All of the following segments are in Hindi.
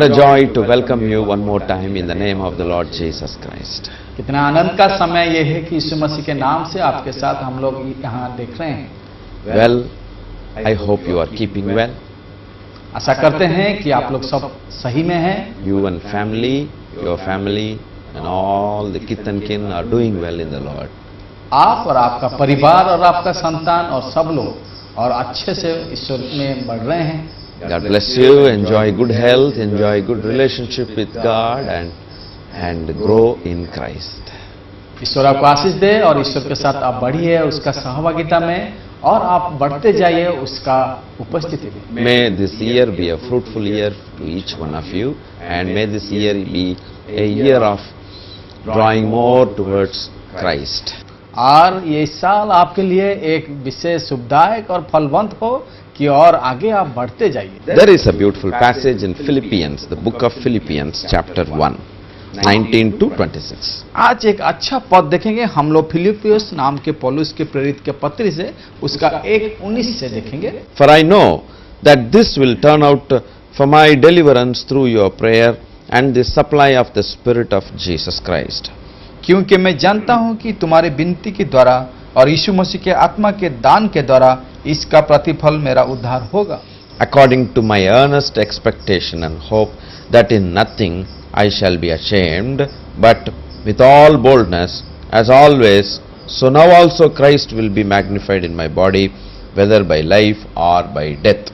a joy to welcome you one more time in the name of the Lord Jesus Christ. कितना आनंद का समय यह है कि यीशु मसीह के नाम से आपके साथ हम लोग यहाँ देख रहे हैं। Well, I hope you are keeping well. आशा करते हैं कि आप लोग सब सही में हैं। You and family, your family and all the kith and kin are doing well in the Lord. आप और आपका परिवार और आपका संतान और सब लोग और अच्छे से ईश्वर में बढ़ रहे हैं। God bless you. Enjoy good health, enjoy good relationship with God and grow in Christ. ईश्वर आपको आशीष दे और ईश्वर के साथ आप बढ़िए उसका सहभागिता में और आप बढ़ते जाइए उसका उपस्थिति में। May this year be a fruitful year to each one of you, and may this year be a year of drawing more towards Christ. और ये साल आपके लिए एक विशेष शुभदायक और फलवंत हो कि और आगे आप बढ़ते जाइए। There is a beautiful passage in Philippians, the book of Philippians, chapter 1, 19 to 26. आज एक अच्छा पद देखेंगे हम लोग फिलिपियोस नाम के पौलुस के प्रेरित के पत्र से उसका 1:19 से देखेंगे। For I know that this will turn out for my deliverance through your prayer and the supply of the Spirit of Jesus Christ. क्योंकि मैं जानता हूं कि तुम्हारे विनती के द्वारा और यीशु मसीह के आत्मा के दान के द्वारा इसका प्रतिफल मेरा उद्धार होगा। According to my earnest expectation and hope that in nothing I shall be ashamed, but with all boldness, as always, so now also Christ will be magnified in my body, whether by life or by death.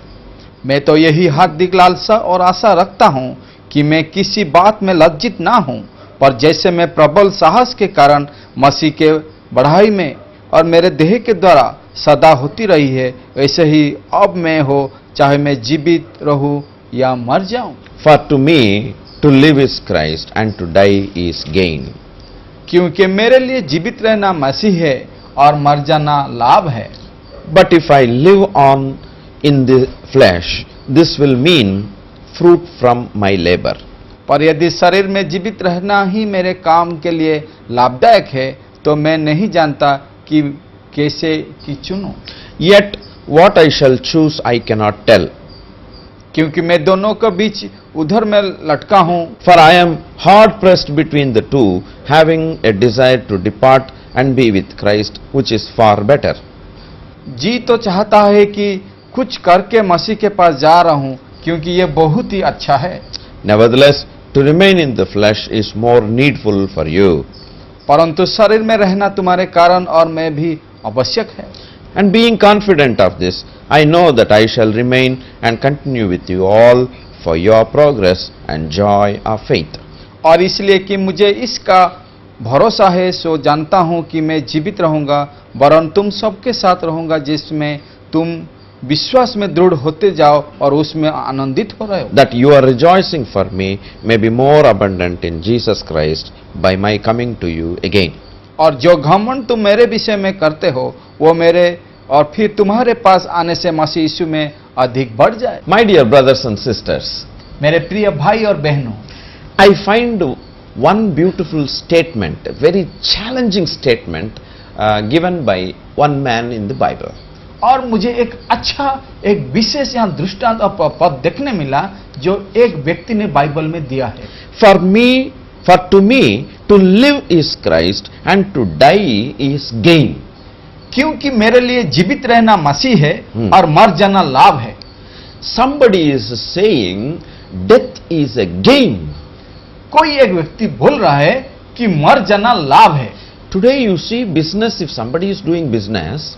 मैं तो यही हार्दिक लालसा और आशा रखता हूं कि मैं किसी बात में लज्जित ना हूं, पर जैसे मैं प्रबल साहस के कारण मसीह के बढ़ाई में और मेरे देह के द्वारा सदा होती रही है, वैसे ही अब मैं हो चाहे मैं जीवित रहूं या मर जाऊं। For to me to live is Christ and to die is gain. क्योंकि मेरे लिए जीवित रहना मसीह है और मर जाना लाभ है। But if I live on in the flesh, this will mean fruit from my labor. पर यदि शरीर में जीवित रहना ही मेरे काम के लिए लाभदायक है तो मैं नहीं जानता कि कैसे की चुनूं। Yet what I shall choose I cannot tell. क्योंकि मैं दोनों के बीच उधर में लटका हूं। For I am hard pressed between the two, having a desire to depart and be with Christ, which is far better. जी तो चाहता है कि कुछ करके मसीह के पास जा रहा हूं, क्योंकि ये बहुत ही अच्छा है। Nevertheless, to remain in the flesh is more needful for you. परंतु शरीर में रहना तुम्हारे कारण और मैं भी आवश्यक है। And being confident of this, I know that I shall remain and continue with you all for your progress and joy of faith. और इसलिए कि मुझे इसका भरोसा है, सो जानता हूं कि मैं जीवित रहूंगा, वरन तुम सबके साथ रहूंगा जिसमें तुम विश्वास में दृढ़ होते जाओ और उसमें आनंदित हो रहे हो। That your rejoicing for me may be more abundant in Jesus Christ by my coming to you again. और जो घमंड तुम मेरे विषय में करते हो वो मेरे और फिर तुम्हारे पास आने से मसीह यीशु में अधिक बढ़ जाए। My dear brothers and sisters, मेरे प्रिय भाई और बहनों, I find one beautiful statement, a very challenging statement given by one man in the Bible. और मुझे एक अच्छा एक विशेष यहाँ दृष्टांत पद देखने मिला जो एक व्यक्ति ने बाइबल में दिया है। For to me to live is Christ and to die is gain. क्योंकि मेरे लिए जीवित रहना मसीह है और मर जाना लाभ है। Somebody is saying death is a gain. कोई एक व्यक्ति बोल रहा है कि मर जाना लाभ है। Today you see business, if somebody is doing business,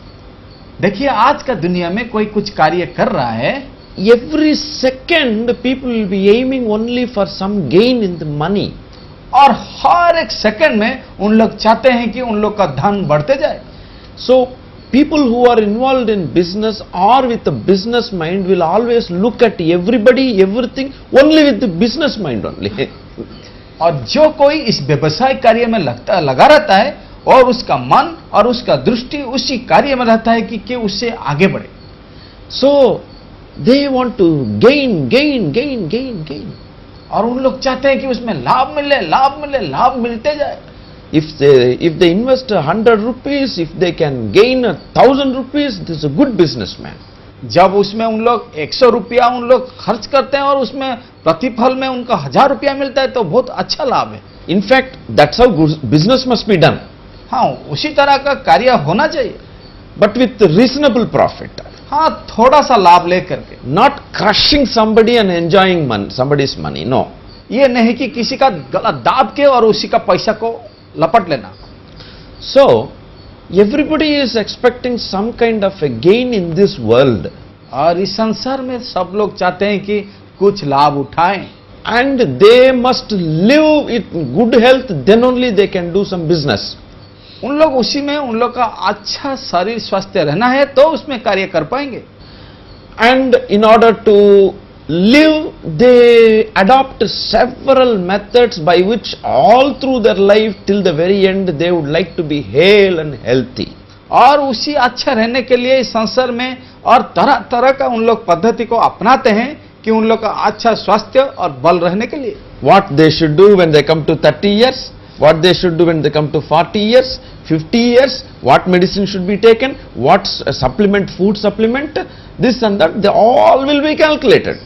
देखिए आज का दुनिया में कोई कुछ कार्य कर रहा है, every second people will be aiming only for some gain in the money. और हर एक सेकंड में उन लोग चाहते हैं कि उन लोग का धन बढ़ते जाए। So people who are involved in business or with a business mind will always look at everybody, everything only with the business mind only. और जो कोई इस व्यवसाय कार्य में लगा रहता है और उसका मन और उसका दृष्टि उसी कार्य में रहता है कि उससे आगे बढ़े। So they want to gain. और उन लोग चाहते हैं कि उसमें लाभ मिले, लाभ मिलते जाए। If they invest 100 rupees, if they can gain 1,000 rupees, this is a good businessman. जब उसमें उन लोग 100 रुपया उन लोग खर्च करते हैं और उसमें प्रतिफल में उनका 1000 रुपया मिलता है तो बहुत अच्छा लाभ है। In fact, that's how business must be done, हाँ, उसी तरह का कार्य होना चाहिए, but with reasonable profit, हाँ, थोड़ा सा लाभ लेकर के, not crushing somebody and enjoying somebody's money. No. ये नहीं कि किसी का गला दाब के और उसी का पैसा को लपट लेना। So, everybody is expecting some kind of a gain in this world, और इस संसार में सब लोग चाहते हैं कि कुछ लाभ उठाएं, and they must live in good health, then only they can do some business. उन लोग उसी में उन लोग का अच्छा शरीर स्वस्थ रहना है तो उसमें कार्य कर पाएंगे। And in order to live, they adopt several methods by which all through their life till the very end they would like to be hale and healthy. और उसी अच्छा रहने के लिए इस संसार में और तरह तरह का उन लोग पद्धति को अपनाते हैं कि उन लोग का अच्छा स्वास्थ्य और बल रहने के लिए। What they should do when they come to 30 years, what they should do when they come to 40 years, 50 years, what medicine should be taken, what supplement, food supplement, this and that, they all will be calculated.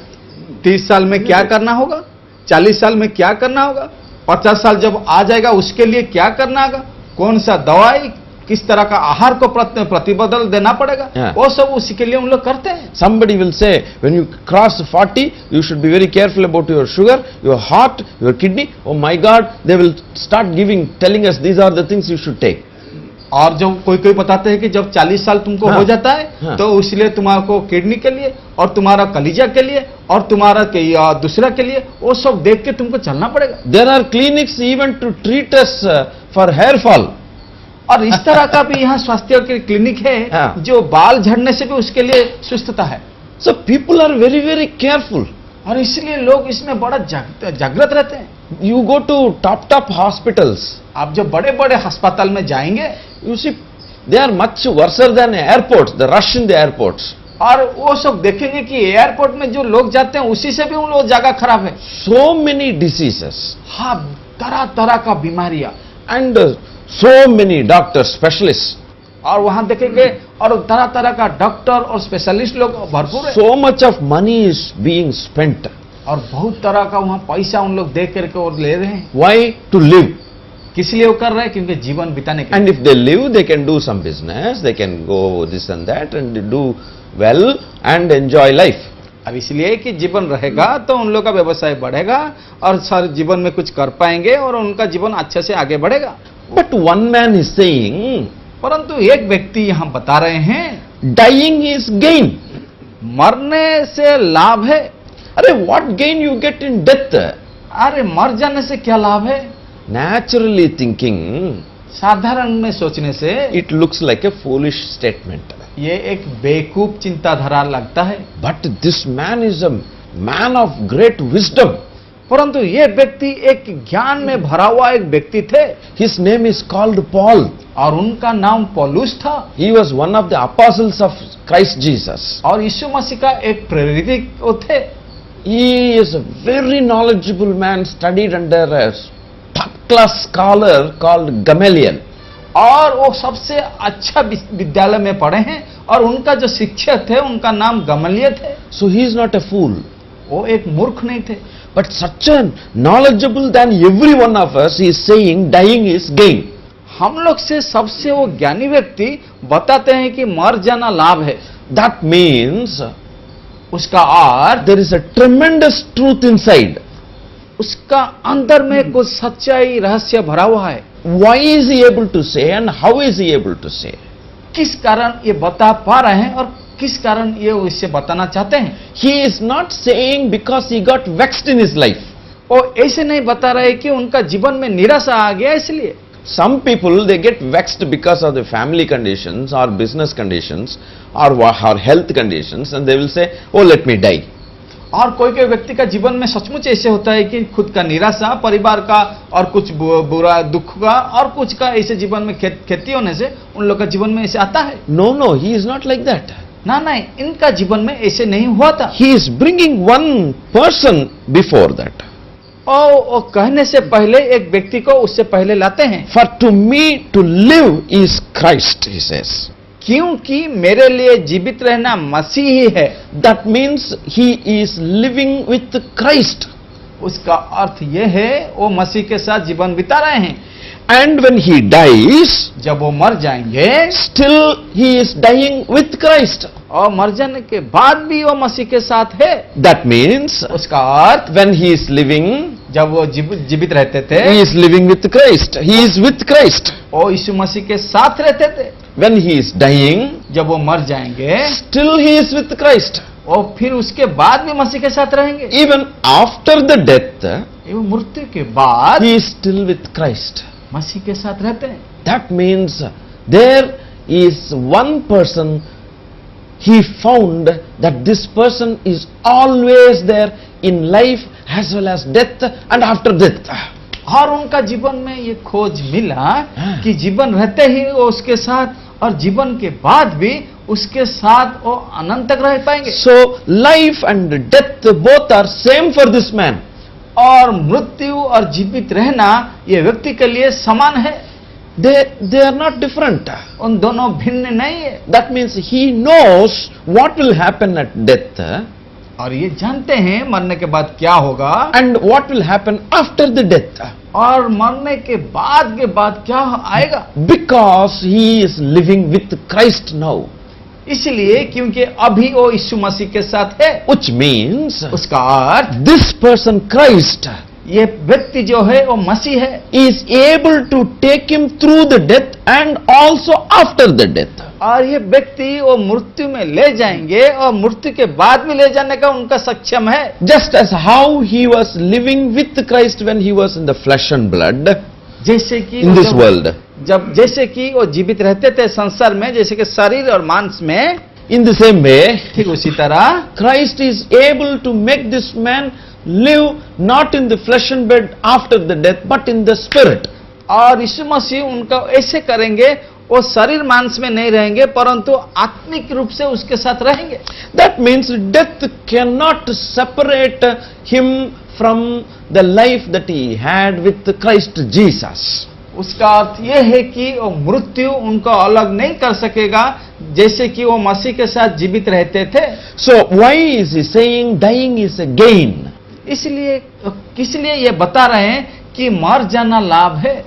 30 साल में क्या करना होगा, 40 साल में क्या करना होगा, 50 साल जब आ जाएगा उसके लिए क्या करना होगा, कौन सा दवाई, किस तरह का आहार को प्रतिबदल देना पड़ेगा, वो सब उसी के लिए उन लोग करते हैं। Somebody will say, when you cross 40, you should be very careful about your sugar, your heart, your kidney. Oh my God, they will start telling us these are the things you should take. और जो कोई बताते हैं कि जब 40 साल तुमको हो जाता है तो इसलिए तुम्हारा किडनी के लिए और तुम्हारा कलीजा के लिए और तुम्हारा दूसरा के लिए वो सब देख के तुमको चलना पड़ेगा। There are clinics even to treat us for hair fall. और इस तरह का भी यहाँ स्वास्थ्य के क्लिनिक है जो बाल झड़ने से भी उसके लिए सुस्तता है। So people are very very careful. और इसलिए लोग इसमें बड़ा जागृत रहते हैं। You go to top hospitals. आप जो बड़े बड़े अस्पताल में जाएंगे, you see they are much worse than airports, the rush in the airports. और वो सब देखेंगे कि एयरपोर्ट में जो लोग जाते हैं उसी से भी उन लोग जगह खराब है। So many diseases. हाँ, तरह तरह का बीमारियां and so many doctors, specialists. और वहां देखेंगे और तरह तरह का डॉक्टर और स्पेशलिस्ट लोग भरपूर है। So much of money is being spent. और बहुत तरह का वहां पैसा उन लोग दे करके और ले रहे हैं। Why? To live. किस लिए वो कर रहे हैं? क्योंकि जीवन बिताने के लिए। And if they live, they can do some business, they can go this and that and do well and enjoy life. अब इसलिए कि जीवन रहेगा तो उन लोग का व्यवसाय बढ़ेगा और सारे जीवन में कुछ कर पाएंगे और उनका जीवन अच्छे से आगे बढ़ेगा। But one man is saying, परंतु एक व्यक्ति यहाँ बता रहे हैं, dying is gain. मरने से लाभ है। अरे what gain you get in death? अरे मर जाने से क्या लाभ है? Naturally thinking, साधारण में सोचने से it looks like a foolish statement. ये एक बेवकूफ चिंताधारा लगता है। But this man is a man of great wisdom. परंतु ये व्यक्ति एक ज्ञान में भरा हुआ एक व्यक्ति थे। His name is called Paul. और उनका नाम पौलुस था। He was one of the apostles of Christ Jesus. और यीशु मसीह का एक प्रेरित थे। He is a very knowledgeable man, studied under a top-class scholar called Gamaliel. और वो सबसे अच्छा विद्यालय में पढ़े हैं और उनका जो शिक्षक थे उनका नाम गमलियल थे। So he is not a fool. वो एक मूर्ख नहीं थे। But such a knowledgeable than every one of us, he is saying dying is gain. हम लोग से सबसे वो ज्ञानी व्यक्ति बताते हैं कि मर जाना लाभ है। That means उसका अर्थ there is a tremendous truth inside. उसका अंदर में कुछ सच्चाई रहस्य भरा हुआ है। Why is he able to say and how is he able to say? किस कारण ये बता पा रहे हैं और किस कारण ये इससे बताना चाहते हैं? He is not saying because he got vexed in his life. वो ऐसे नहीं बता रहे कि उनका जीवन में निराशा आ गया इसलिए। Some people they get vexed because of the family conditions or business conditions or health conditions and they will say, oh let me die. और कोई कोई व्यक्ति का जीवन में सचमुच ऐसे होता है कि खुद का निराशा, परिवार का और कुछ बुरा दुख का और कुछ का ऐसे जीवन में खेती होने से उन लोग का जीवन में ऐसे आता है। No, no, he is not like that. ना नहीं, इनका जीवन में ऐसे नहीं हुआ था। He is bringing one person before that. और कहने से पहले एक व्यक्ति को उससे पहले लाते हैं। For to me to live is Christ, he says. क्योंकि मेरे लिए जीवित रहना मसीह ही है। That means he is living with Christ. उसका अर्थ यह है वो मसीह के साथ जीवन बिता रहे हैं। And when he dies, जब वो मर जाएंगे still he is dying with Christ. और मर जाने के बाद भी वो मसीह के साथ है। That means उसका अर्थ when he is living, जब वो जीवित रहते थे he is living with Christ. He is with Christ. वो यीशु मसीह के साथ रहते थे। When he is dying, जब वो मर जाएंगे still he is with Christ. और फिर उसके बाद भी मसीह के साथ रहेंगे। Even after the death, एवं मृत्यु के बाद he is still with Christ. मसीह के साथ रहते हैं। That means there is one person he found that this person is always there in life as well as death and after death. और उनका जीवन में ये खोज मिला कि जीवन रहते ही वो उसके साथ और जीवन के बाद भी उसके साथ वो अनंत तक रह पाएंगे। So life and death both are same for this man. और मृत्यु और जीवित रहना ये व्यक्ति के लिए समान है। They are not different. उन दोनों भिन्न नहीं है। That means he knows what will happen at death और ये जानते हैं मरने के बाद क्या होगा and what will happen after the death. और मरने के बाद क्या आएगा। Because he is living with Christ now. इसलिए क्योंकि अभी वो यीशु मसीह के साथ है। Which means उसका अर्थ this person Christ ये व्यक्ति जो है वो मसीह है, is able to take him through the death and also after the death. और ये व्यक्ति वो मृत्यु में ले जाएंगे और मृत्यु के बाद भी ले जाने का उनका सक्षम है। Just as how he was living with Christ when he was in the flesh and blood जैसे कि in this world. जैसे कि वो जीवित रहते थे संसार में, जैसे कि शरीर और मांस में, In the same way, ठीक उसी तरह Christ is able to make this man live not in the flesh and blood after the death, but in the spirit. और यीशु मसीह उनका ऐसे करेंगे, वो शरीर मांस में नहीं रहेंगे परंतु आत्मिक रूप से उसके साथ रहेंगे। That means death cannot separate him from the life that he had with Christ Jesus. उसका अर्थ यह है कि वो मृत्यु उनको अलग नहीं कर सकेगा जैसे कि वो मसीह के साथ जीवित रहते थे। So why is he saying dying is a gain? इसलिए किसलिए ये बता रहे हैं कि मर जाना लाभ है?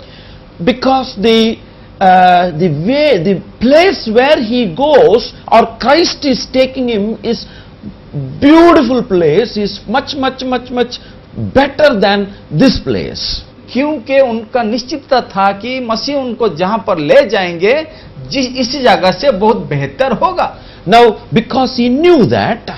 Because the place where he goes or Christ is taking him is beautiful place, is much better than this place. क्योंकि उनका निश्चितता था कि मसीह उनको जहां पर ले जाएंगे इसी जगह से बहुत बेहतर होगा। Now because he knew that,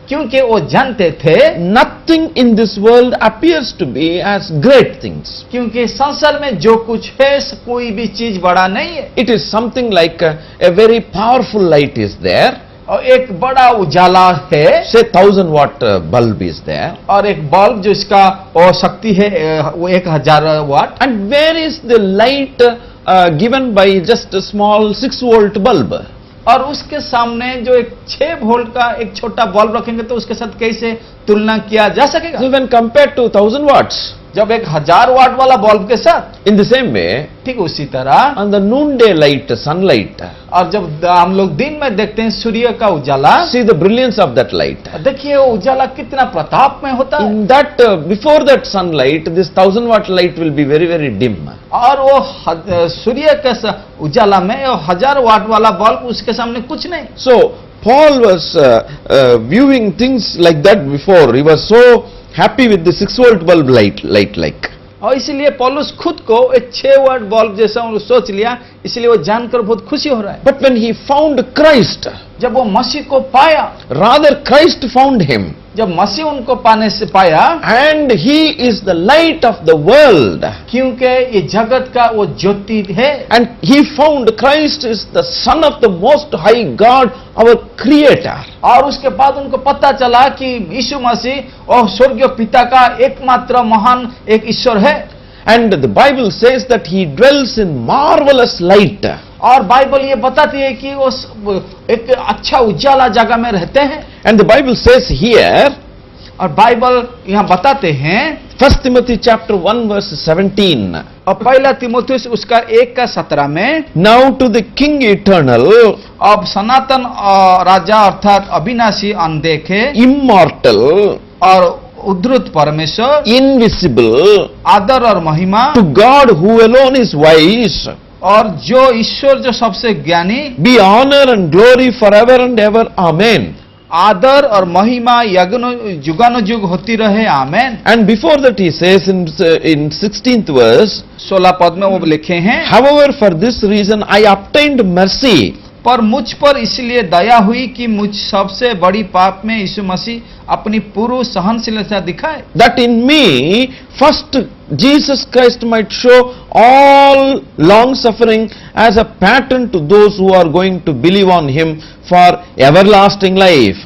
क्योंकि वो जानते थे nothing in this world appears to be as great things. क्योंकि संसार में जो कुछ है कोई भी चीज बड़ा नहीं है। It is something like a very powerful light is there. और एक बड़ा उजाला है, Say 1000 watt bulb is there. और एक बल्ब जो इसका और शक्ति है वो 1000 वाट। And where is the light given by just a small 6 volt bulb? और उसके सामने जो एक 6 वोल्ट का एक छोटा बल्ब रखेंगे तो उसके साथ कैसे तुलना किया जा सकेगा? So when compared to 1000 watts, जब 1000 वाट वाला बल्ब के साथ, in the same way, ठीक उसी तरह on the noonday light, sunlight, और जब हम लोग दिन में देखते हैं सूर्य का उजाला, see the brilliance of that light. देखिए वो उजाला कितना प्रताप में होता है। In that, before that sunlight, this 1000 watt light will be very dim. और वो सूर्य के उजाला में 1000 वाट वाला बल्ब उसके सामने कुछ नहीं। So Paul was viewing things like that before. He was so happy with the 6 volt bulb light like. और इसीलिए पौलुस खुद को एक 6 वाट बल्ब जैसा उन्होंने सोच लिया, इसलिए वो जानकर बहुत खुशी हो रहा है। But when he found Christ, जब वो मसीह को पाया, rather Christ found him, जब मसीह उनको पाने से पाया, and he is the light of the world, क्योंकि ये जगत का वो ज्योति है, and he found Christ is the Son of the Most High God, our Creator. और उसके बाद उनको पता चला कि यीशु मसीह और स्वर्गीय पिता का एकमात्र महान एक ईश्वर है। And the Bible says that he dwells in marvelous light. और बाइबल ये बताती है कि वो एक अच्छा उजाला जगह में रहते हैं। And the Bible says here, और बाइबल यहाँ बताते हैं 1 Timothy chapter 1 verse 17. और पहला तीमुथियुस उसका 1:17 में, Now to the King eternal, अब सनातन राजा अर्थात अविनाशी, अनदेखे immortal, और उद्धृत परमेश्वर, invisible, आदर और महिमा, to God who alone is wise, और जो ईश्वर जो सबसे ज्ञानी, be honor and glory forever and ever. Amen. आदर और महिमा युगानुयुग होती रहे, आमेन। And before that he says in 16th verse, 16 पद में वो लिखे हैं, however for this reason I obtained mercy, पर मुझ पर इसलिए दया हुई कि मुझ सबसे बड़ी पाप में यीशु मसीह अपनी पूर्ण सहनशीलता दिखाए, that in me first Jesus Christ might show all long suffering as a pattern to those who are going to believe on him for everlasting life.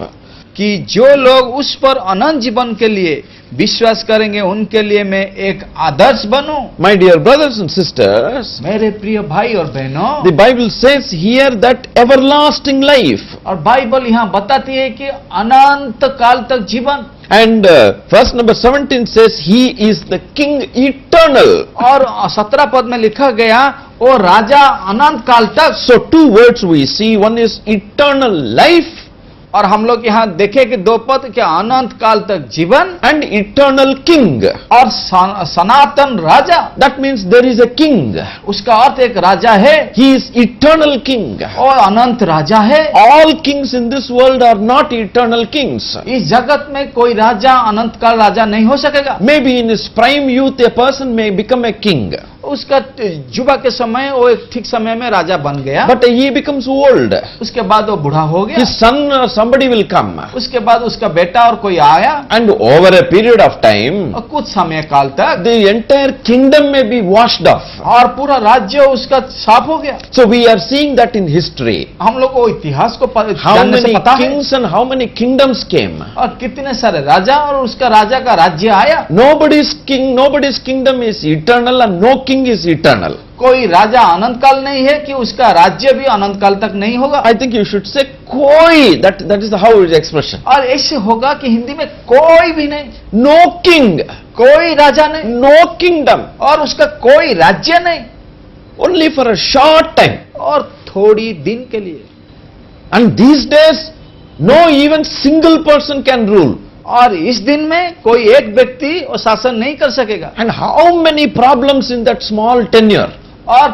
कि जो लोग उस पर अनंत जीवन के लिए विश्वास करेंगे उनके लिए मैं एक आदर्श बनूं। My dear brothers and sisters, मेरे प्रिय भाई और बहनों, the Bible says here that everlasting life, और बाइबल यहाँ बताती है कि अनंत काल तक जीवन, and verse number 17 says he is the king eternal. और 17 पद में लिखा गया वो राजा अनंत काल तक। So two words we see, one is eternal life और हम लोग यहाँ देखे कि 2 पद के अनंत काल तक जीवन and eternal king. और सनातन राजा, That means there is a king. उसका अर्थ एक राजा है, He is eternal king. और अनंत राजा है। All kings in this world are not eternal kings. इस जगत में कोई राजा अनंत काल राजा नहीं हो सकेगा। Maybe in his prime youth a person may become a king, उसका युवा के समय वो एक ठीक समय में राजा बन गया, but he becomes old. उसके बाद वो बूढ़ा हो गया, His son or somebody will come, उसके बाद उसका बेटा और कोई आया, and over a period of time और कुछ समय काल तक the entire kingdom may be washed off. और पूरा राज्य उसका साफ हो गया। So we are seeing that in history. हम लोग को इतिहास को How जानने से many पता है, kings and how many kingdoms came. और कितने सारे राजा और उसका राजा का राज्य आया। Nobody's kingdom is eternal and no king is eternal. कोई राजा अनंत काल नहीं है कि उसका राज्य भी अनंत काल तक नहीं होगा। I think you should say koi. That is how it is expression. और ऐसे होगा कि हिंदी में कोई भी नहीं, No king, कोई राजा नहीं, no kingdom, और उसका कोई राज्य नहीं, only for a short time. और थोड़ी दिन के लिए। And these days, no even single person can rule. और इस दिन में कोई एक व्यक्ति और शासन नहीं कर सकेगा। And how many problems in that small tenure. और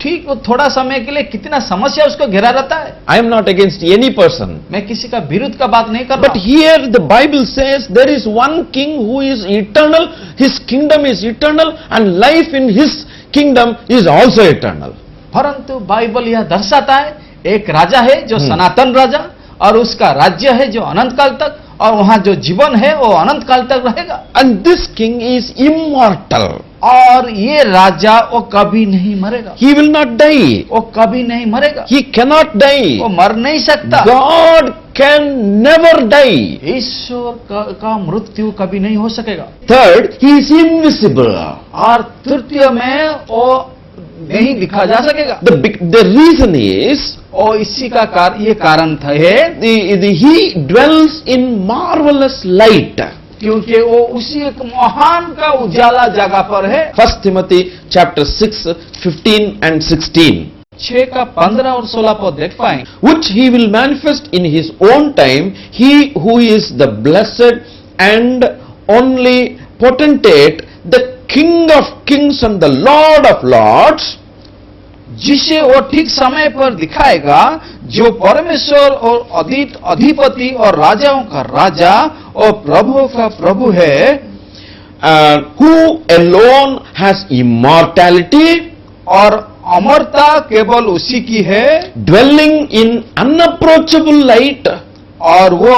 ठीक वो थोड़ा समय के लिए कितना समस्या उसको घेरा रहता है। I am not against any person. मैं किसी का विरुद्ध का बात नहीं कर But रहा हूं। here the Bible says there is one king who is eternal, his kingdom is eternal, and life in his kingdom is also eternal. परंतु बाइबल यह दर्शाता है एक राजा है जो सनातन राजा, और उसका राज्य है जो अनंत काल तक, और वहां जो जीवन है वो अनंत काल तक रहेगा। And this king is immortal. और ये राजा वो कभी नहीं मरेगा, He will not die. वो कभी नहीं मरेगा, He cannot वो die. मर नहीं सकता। God can never die. ईश्वर का मृत्यु कभी नहीं हो सकेगा। Third, he is invisible. और तृतीय में वो नहीं दिखा जा सकेगा। The reason is और इसी का ये कारण था है he dwells in marvelous light. क्योंकि वो उसी एक महान का उजाला जगह पर है। 1 Timothy chapter 6, 15 and 16. 6 का 15 और 16 पद देख पाएंगे। Which he will manifest in his own time, he who is the blessed and only potentate, the King of kings and the Lord of lords, जिसे वो ठीक समय पर दिखाएगा, जो परमेश्वर और अधिपति और राजाओं का राजा और प्रभु का प्रभु है, who alone has immortality, और अमरता केवल उसी की है, dwelling in unapproachable light, और वो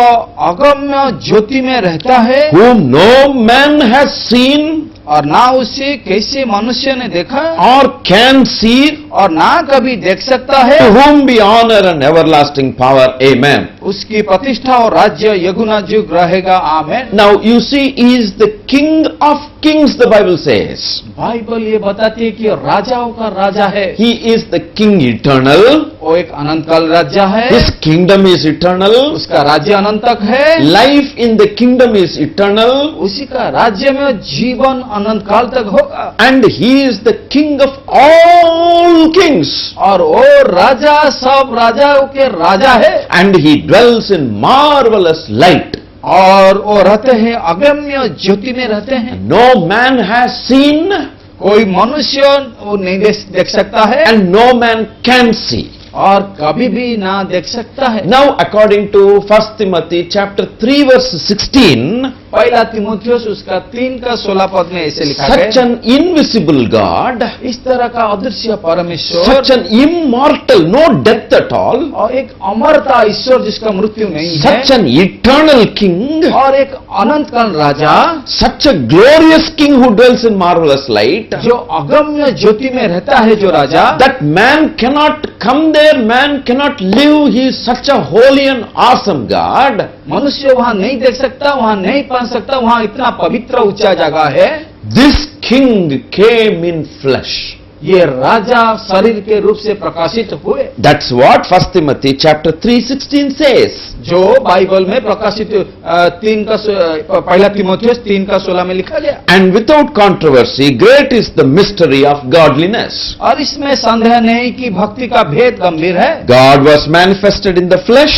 अगम्य ज्योति में रहता है, whom no man has seen और ना उसे कैसे मनुष्य ने देखा or can see, और ना कभी देख सकता है, to whom be honor and everlasting power. Amen. उसकी प्रतिष्ठा और राज्य यगुना युग रहेगा। आमेन। Now you see, he is the King of kings, the Bible says. Bible ये बताती है कि राजाओं का राजा है। He is the King eternal. वो एक अनंत काल राजा है। His kingdom is eternal. उसका राज्य अनंत तक है। Life in the kingdom is eternal. उसी का राज्य में जीवन अनंत काल तक होगा। And he is the King of all kings. और वो राजा सब राजाओं के राजा है। And he dwells in marvelous light. और वो रहते हैं अगम्य ज्योति में रहते हैं। No man has seen, कोई मनुष्य वो नहीं देख सकता है and no man can see. और कभी भी ना देख सकता है। Now, according to 1 Timothy chapter 3 verse 16, पहला तीमुथियुस उसका 3 का 16 पद में ऐसे लिखा such है, an invisible God, इस तरह का अदृश्य परमेश्वर such an immortal, no death at all, और एक अमरता ईश्वर जिसका मृत्यु नहीं है, such an eternal king, और एक अनंत काल राजा such a glorious king who dwells in marvelous light, जो अगम्य ज्योति में रहता है, जो राजा that man cannot come there, man cannot live, he is such a holy and awesome God. मनुष्य वहां नहीं देख सकता, वहां नहीं पहुंच सकता, वहां इतना पवित्र ऊंचा जगह है। This king came in flesh. ये राजा शरीर के रूप से प्रकाशित हुए। That's what 1 Timothy chapter 3:16 says. जो बाइबल में प्रकाशित पहला तीमुथियुस 3 का 16 में लिखा गया। And without controversy, great is the mystery of godliness. और इसमें संदेह नहीं कि भक्ति का भेद गंभीर है। God was manifested in the flesh,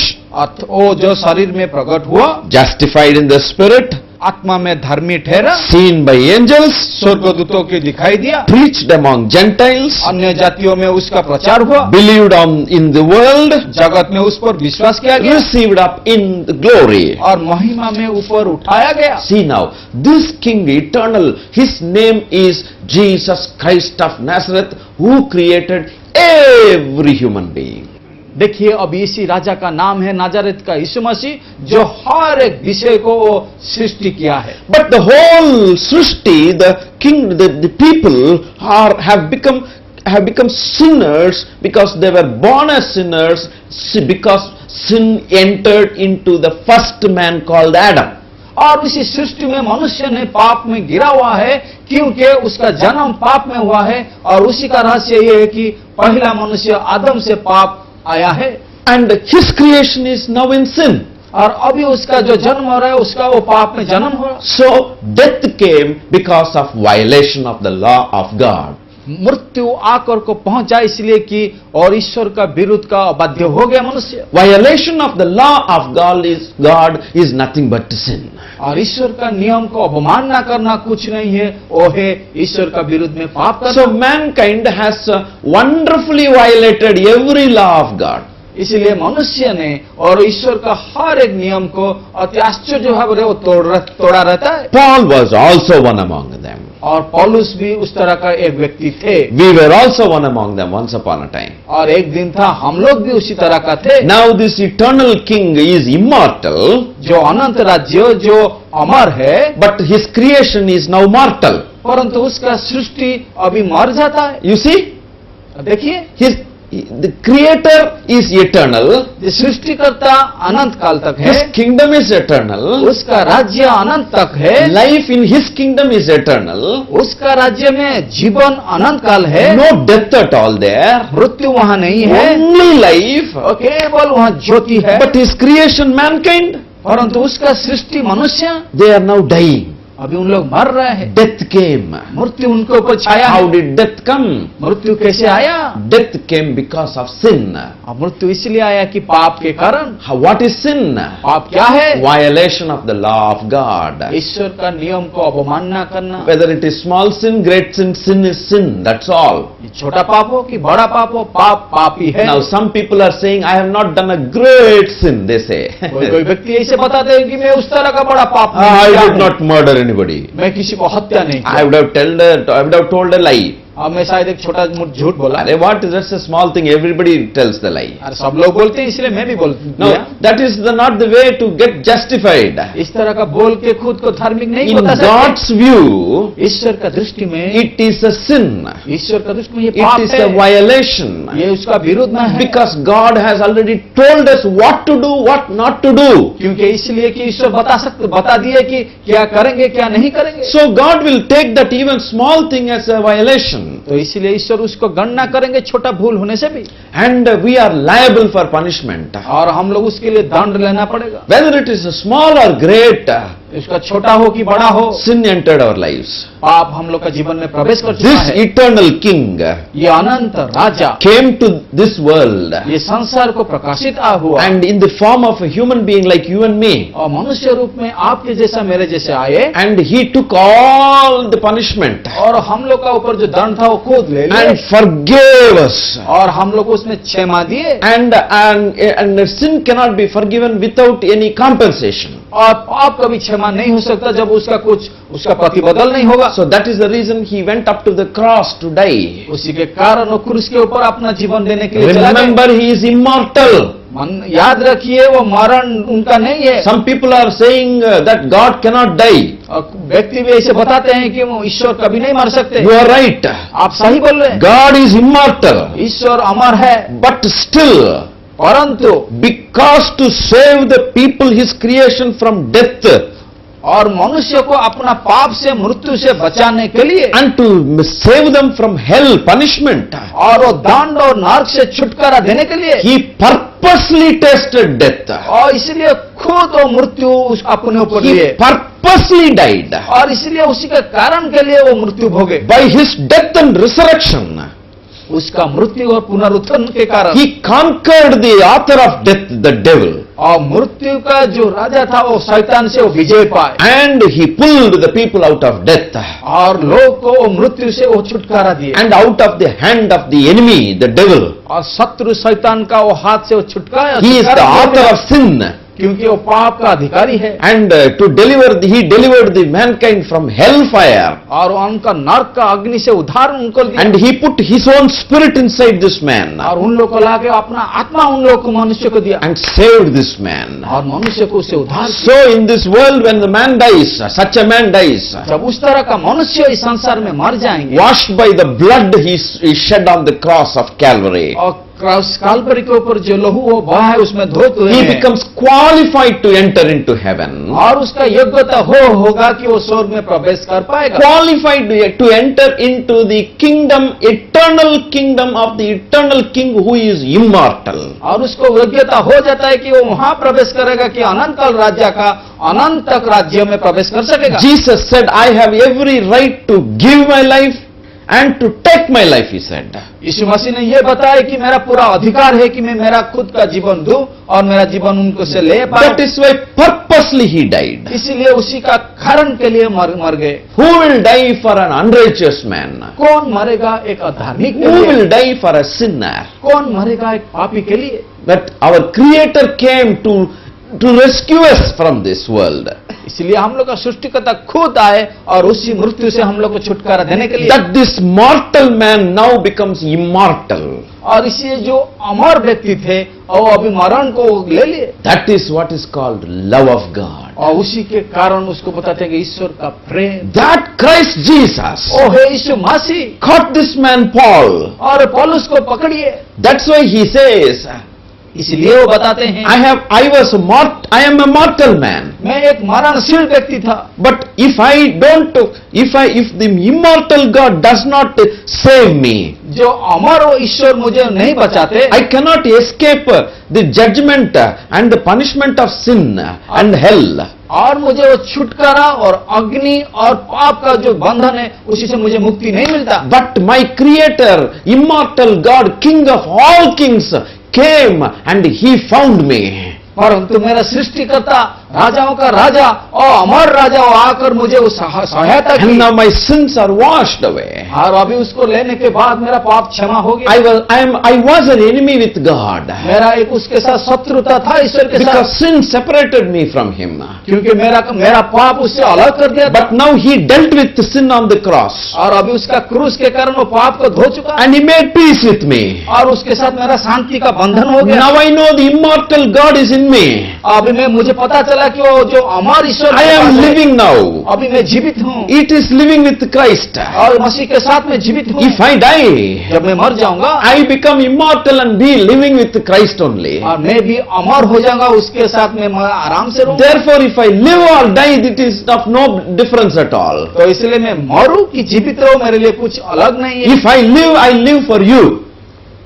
वो जो शरीर में प्रकट हुआ, justified in the spirit, आत्मा में धर्मी ठहरा, seen by angels, स्वर्गदूतों के दिखाई दिया, preached among Gentiles, अन्य जातियों में उसका प्रचार हुआ, believed on in the world, जगत में उस पर विश्वास किया गया, received up in the glory. और महिमा में ऊपर उठाया गया। See now, this King eternal, his name is Jesus Christ of Nazareth, who created every human being. देखिए, अब इसी राजा का नाम है नाजारेत का यीशु मसीह, जो हर एक विषय को वो सृष्टि किया है। But the whole Srishti, the king, the people have become sinners because they were born as sinners, because sin entered into the first man called Adam. और इसी सृष्टि में मनुष्य ने पाप में गिरा हुआ है, क्योंकि उसका जन्म पाप में हुआ है। और उसी का रहस्य ये है कि पहला मनुष्य आदम से पाप आया है। And his creation is now in sin. और अभी उसका जो जन्म हो रहा है, उसका वो पाप में जन्म हो रहा है। So death came because of violation of the law of God. मृत्यु आकर को पहुंचा इसलिए कि और ईश्वर का विरुद्ध का अबाध्य हो गया मनुष्य। Violation of the law of God is nothing but sin. और ईश्वर का नियम को अवमानना करना कुछ नहीं है, वो है ईश्वर का विरुद्ध में पाप करना। So mankind has wonderfully violated every law of God. इसलिए मनुष्य ने और ईश्वर का हर एक नियम को अति आश्चर्य जो है वो तोड़ा रहता है। Paul was also one among them. और पौलुस भी उस तरह का एक व्यक्ति थे। We were also one among them once upon a time. और एक दिन था हम लोग भी उसी तरह का थे। Now this eternal king is immortal, जो अनंत राज्य जो अमर है, but his creation is now mortal. परंतु उसका सृष्टि अभी मर जाता है। You see, देखिए, the creator is eternal, सृष्टिकर्ता अनंत काल तक है, his kingdom is eternal, उसका राज्य अनंत तक है, life in his kingdom is eternal, उसका राज्य में जीवन अनंत काल है, no death at all there, मृत्यु वहां नहीं है, only life, केवल वहां ज्योति है। but his creation mankind, परंतु उसका सृष्टि मनुष्य they are now dying. अभी उन लोग मर रहे हैं। Death came. मृत्यु उनके ऊपर छाया। How did death come? मृत्यु कैसे आया? Death came because of sin. मृत्यु इसलिए आया कि पाप के कारण। What is sin? पाप क्या है? Violation of the law of God. ईश्वर का नियम को अवमानना करना। Whether it is small sin, great sin, sin is sin. That's all. छोटा पाप हो कि बड़ा पाप हो, पाप पाप ही है। Now some people are saying, I have not done a great sin, they say. कोई व्यक्ति ऐसे बताते हैं कि मैं उस तरह का बड़ा पाप I did not murder anybody. मैं किसी को हत्या नहीं I would have told a lie. अब मैं शायद एक छोटा मोटा झूठ बोला। अरे what is that's a small thing, everybody tells the lie. अरे सब लोग बोलते हैं इसलिए मैं भी बोल No, दिया। that is not the way to get justified. इस तरह का बोल के खुद को धार्मिक नहीं In बता सकते। God's view, ईश्वर का दृष्टि में, it is a sin. ईश्वर का दृष्टि में ये It पाप is है, a violation. ये उसका विरोध में है। Because God has already told us what to do, what not to do. क्योंकि इसलिए कि ईश्वर बता दिए कि क्या करेंगे क्या नहीं करेंगे। So God will take that even small thing as a violation. तो इसलिए ईश्वर उसको गणना करेंगे छोटा भूल होने से भी, And we are liable for punishment. और हम लोग उसके लिए दंड लेना पड़ेगा। Whether it is small or great, उसका छोटा हो कि बड़ा हो, sin entered our lives. पाप हम लोग का जीवन में प्रवेश कर चुका This है। eternal king ये अनंत राजा came to this world ये संसार को प्रकाशित हुआ, and in the form of a human being like you and me. और मनुष्य रूप में आपके जैसा मेरे जैसे आए, And he took all the punishment और हम लोग का ऊपर जो दंड था वो खुद ले लिए, and forgave us. और हम लोग को उसमें क्षमा दिए। And sin cannot be forgiven without any compensation. और पाप कभी क्षमा नहीं हो सकता जब उसका प्रतिबदल नहीं होगा। So that is the reason he went up to the cross to die. उसी के कारण वो क्रूस के ऊपर अपना जीवन देने के लिए चला गया। Remember, he is immortal. याद रखिए वो मरण उनका नहीं है। Some people are saying that God cannot die. और व्यक्ति भी ऐसे बताते हैं कि वो ईश्वर कभी नहीं मर सकते। You are right. आप सही बोल रहे हैं, God is immortal. ईश्वर अमर है, But still, परंतु because to save the people, his creation from death, और मनुष्य को अपना पाप से मृत्यु से बचाने के लिए, and to save them from hell punishment, और वो दंड और नरक से छुटकारा देने के लिए, he purposely tasted death. और इसलिए खुद वो मृत्यु अपने ऊपर He लिए, purposely died. और इसलिए उसी के कारण के लिए वो मृत्यु भोगे। By his death and resurrection, उसका मृत्यु और पुनरुत्थान के कारण he conquered the author of death, the devil. और मृत्यु का जो राजा था वो शैतान से वो विजय पाए, And he pulled the people out of death और लोग को वो मृत्यु से वो छुटकारा दिए, and out of the hand of the enemy, the devil. और शत्रु शैतान का वो हाथ से वो छुटकारा। He is the author of sin. क्योंकि वो पाप का अधिकारी है, And he delivered the mankind from hellfire. और उनका नरक का अग्नि से उद्धार उनको दिया, And he put his own spirit inside this man और उन लोग को लाके अपना आत्मा उन लोग को मनुष्य को दिया, and saved this man. और मनुष्य को उसे उद्धार किया। So in this world, when the man dies, such a man dies, जब उस तरह का मनुष्य इस संसार में मर जाएंगे, washed by the blood he shed on the cross of Calvary, और कालवरी के ऊपर जो लहू वो बहा है उसमें धोत हुए he हैं, becomes qualified to enter into heaven. और उसका योग्यता होगा कि वो स्वर्ग में प्रवेश कर पाएगा। Qualified to enter into the kingdom, eternal kingdom of the eternal king who is immortal. और उसको योग्यता हो जाता है कि वो वहां प्रवेश करेगा कि अनंत काल राज्य का अनंत तक राज्य में प्रवेश कर सकेगा। Jesus said, I have every right to give my life and to take my life, he said. यीशु मसीह ने ये बताया कि मेरा पूरा अधिकार है कि मैं मेरा खुद का जीवन दूं और मेरा जीवन उनको से ले पाऊं। That is why purposely he died. इसीलिए उसी का कारण के लिए मर गए। Who will die for an unrighteous man? कौन मरेगा एक अधार्मिक के Who लिए? will die for a sinner? कौन मरेगा एक पापी के लिए? But our Creator came to rescue us from this world. इसलिए हम लोग का सृष्टिकर्ता खुद आए और उसी मृत्यु से हम लोग को छुटकारा देने के लिए, That this mortal man now becomes immortal. और इसी जो अमर व्यक्ति थे और अभी मरण को ले लिए, That is what is called love of God. और उसी के कारण उसको बताते हैं कि ईश्वर का प्रेम। That Christ Jesus O hey Yeshu Masih, caught this man Paul. और पौलुस को पकड़िए। That's why he says, इसलिए वो बताते हैं I am a mortal man. मैं एक मरणशील व्यक्ति था, But if the immortal God does not save me, जो अमर वो ईश्वर मुझे नहीं बचाते, I cannot escape the judgment and the punishment of sin and hell. और मुझे वो छुटकारा और अग्नि और पाप का जो बंधन है उसी से मुझे मुक्ति नहीं मिलता। But my Creator, immortal God, King of all kings, came and he found me. परंतु मेरा सृष्टिकर्ता राजाओं का राजा और अमर राजा आकर मुझे उस सहायता And की, now my sins are washed away. और अभी उसको लेने के बाद मेरा पाप क्षमा हो गया। I was an enemy with God. मेरा एक उसके साथ शत्रुता था ईश्वर के साथ, Because sin separated me from Him. क्योंकि मेरा पाप उससे अलग कर दिया था। But now He dealt with the sin on the cross. और अभी उसका क्रूस के कारण वो पाप को धो चुका है, And He made peace with me. और उसके साथ मेरा शांति का बंधन हो गया। Now I know the immortal God is in me. अभी मुझे पता चला कि वो जो अमर ईश्वर I मेरे am पास है, living now. अभी मैं जीवित हूँ, It is living with Christ. और मसीह के साथ मैं जीवित हूँ। If I die, जब मैं मर जाऊंगा, I become immortal and be living with Christ only. और मैं भी अमर हो जाऊंगा, उसके साथ मैं आराम से रहूंगा। Therefore, if I live or die, it is of no difference at all. तो इसलिए मैं मरूं कि जीवित रहूं, मेरे लिए कुछ अलग नहीं है। If I live for you.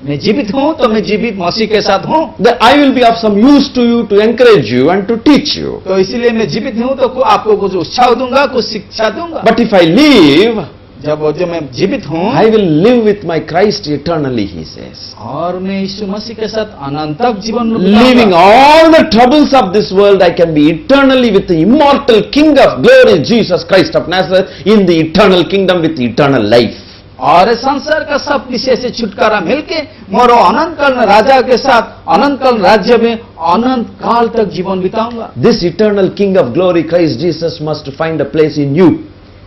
मैं जीवित हूं तो मैं जीवित मसीह के साथ हूं, That I will be of some use to you, to encourage you and to teach you. तो इसलिए मैं जीवित हूं तो आपको कुछ उत्साह दूंगा, कुछ शिक्षा दूंगा। But if I live, जब मैं जीवित हूं, I will live with my Christ eternally, he says. और मैं यीशु मसीह के साथ अनंत तक जीवन Leaving all the troubles of this world, I can be eternally with the immortal King of glory, Jesus Christ of Nazareth, in the eternal kingdom with eternal life. और संसार का सब विषय से छुटकारा मिलके मोरो अनंत काल राजा के साथ अनंत काल राज्य में अनंत काल तक जीवन बिताऊंगा। This eternal King of glory, Christ Jesus, must find a place in you.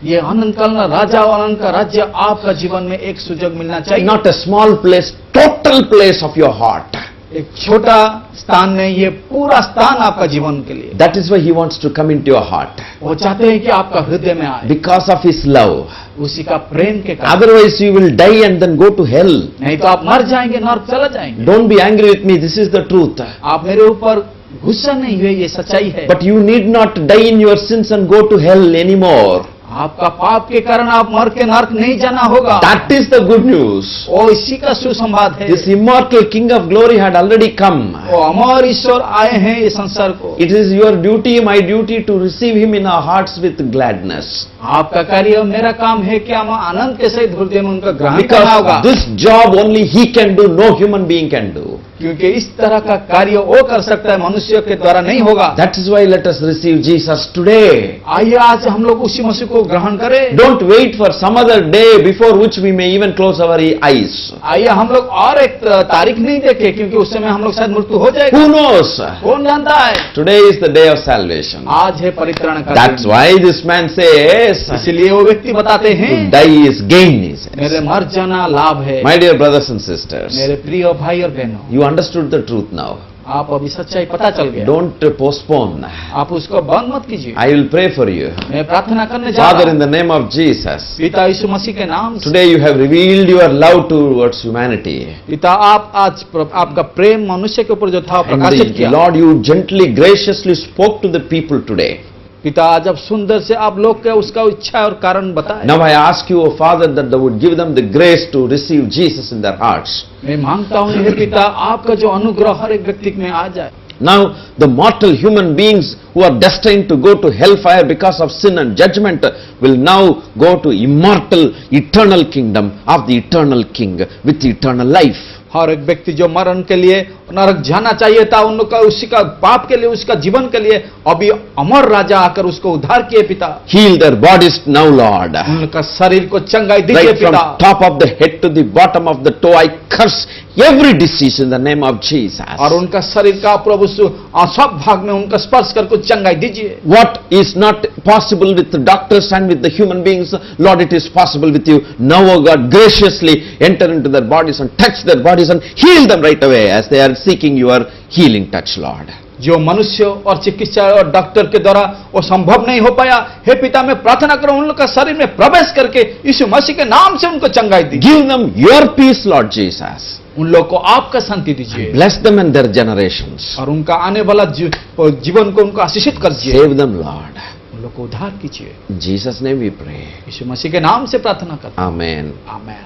ये अनंत काल राजा और अनंत का राज्य आपका जीवन में एक सुजग मिलना चाहिए। Not a small place, total place of your heart. एक छोटा स्थान नहीं, ये पूरा स्थान आपका जीवन के लिए। That is why He wants to come into your heart. वो चाहते हैं कि आपका हृदय में आए, Because of His love. उसी का प्रेम के कारण। Otherwise you will die and then go to hell. नहीं तो आप मर जाएंगे, नरक चला जाएंगे। Don't be angry with me, this is the truth. आप मेरे ऊपर गुस्सा नहीं हुए, ये सच्चाई है। But you need not die in your sins and go to hell anymore. आपका पाप के कारण आप मर के नरक नहीं जाना होगा। That is the good news. वो इसी का सुसंवाद है। This immortal King of glory had already come. वो अमर ईश्वर आए हैं इस संसार को। It is your duty, my duty, to receive Him in our hearts with gladness. आपका कार्य, मेरा काम है कि हम आनंद के सहित हृदय में उनका ग्रहण करना होगा। Because this job only He can do, no human being can do. क्योंकि इस तरह का कार्य वो कर सकता है, मनुष्य के द्वारा नहीं होगा। That is why let us receive Jesus today. आइए आज हम लोग उसी मसीह को ग्रहण करें। Don't wait for some other day before which we may even close our eyes. आइए हम लोग और एक तारीख नहीं देखें, क्योंकि उस समय हम लोग शायद मृत्यु हो जाएगा। Who knows? कौन जानता है? Today is the day of salvation. आज है परित्राण का That's दिन। why this man says, इसलिए वो व्यक्ति बताते हैं, to die is gain, he says. मेरे मर जाना लाभ है। My dear brothers and sisters, मेरे प्रिय भाई और बहनों, you understood the truth now. आप अभी सच्चाई पता चल गया। Don't postpone. आप उसको बंद मत कीजिए। I will pray for you. मैं प्रार्थना करने जा Father, रहा in हूं। the name of Jesus, पिता यीशु मसीह के नाम से, today you have revealed your love towards humanity. पिता आप आज आपका प्रेम मनुष्य के ऊपर जो था And प्रकाशित किया। Lord, you gently, graciously spoke to the people today. पिता आज अब सुंदर से आप लोग के उसका इच्छा और कारण बताए। Now I ask you, O Father, that thou would give them the grace to receive Jesus in their hearts. मैं मांगता हूँ हे पिता, आपका जो अनुग्रह हर एक व्यक्ति में आ जाए। Now, the mortal human beings who are destined to go to hellfire because of sin and judgment will now go to immortal, eternal kingdom of the eternal King with eternal life. हर एक व्यक्ति जो मरण के लिए नरक जाना चाहिए था, उनका उसी का पाप के लिए, उसका जीवन के लिए अभी अमर राजा आकर उसको उद्धार किए पिता। Heal their bodies now, Lord. उनका शरीर को चंगाई दीजिए Right from पिता। top of the head to the bottom of the toe, I curse every disease in the name of Jesus. और उनका शरीर का प्रभु सब भाग में उनका स्पर्श करके चंगाई दीजिए। What is not possible with the doctors and with the human beings, Lord, it is possible with you. Now, O God, graciously enter into their bodies and touch their bodies and heal them right away as they are seeking your healing touch, Lord. जो मनुष्य और चिकित्सा और डॉक्टर के द्वारा वो संभव नहीं हो पाया, हे पिता मैं प्रार्थना करूं उन लोग का शरीर में प्रवेश करके यीशु मसीह के नाम से उनको चंगाई दीजिए। Give them your peace, Lord Jesus. उन लोग को आपका शांति दीजिए Bless them and their generations. और उनका आने वाला जीवन को उनको आशीषित कर दीजिए। Save them, Lord. उन लोग को उद्धार कीजिए। In Jesus' name we pray. यीशु मसीह के नाम से प्रार्थना करते हैं। Amen. आमीन।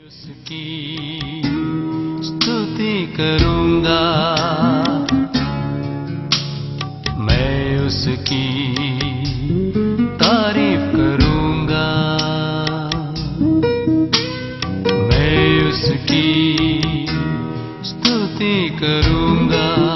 उसकी स्तुति करूंगा, मैं उसकी तारीफ करूंगा, मैं उसकी स्तुति करूंगा।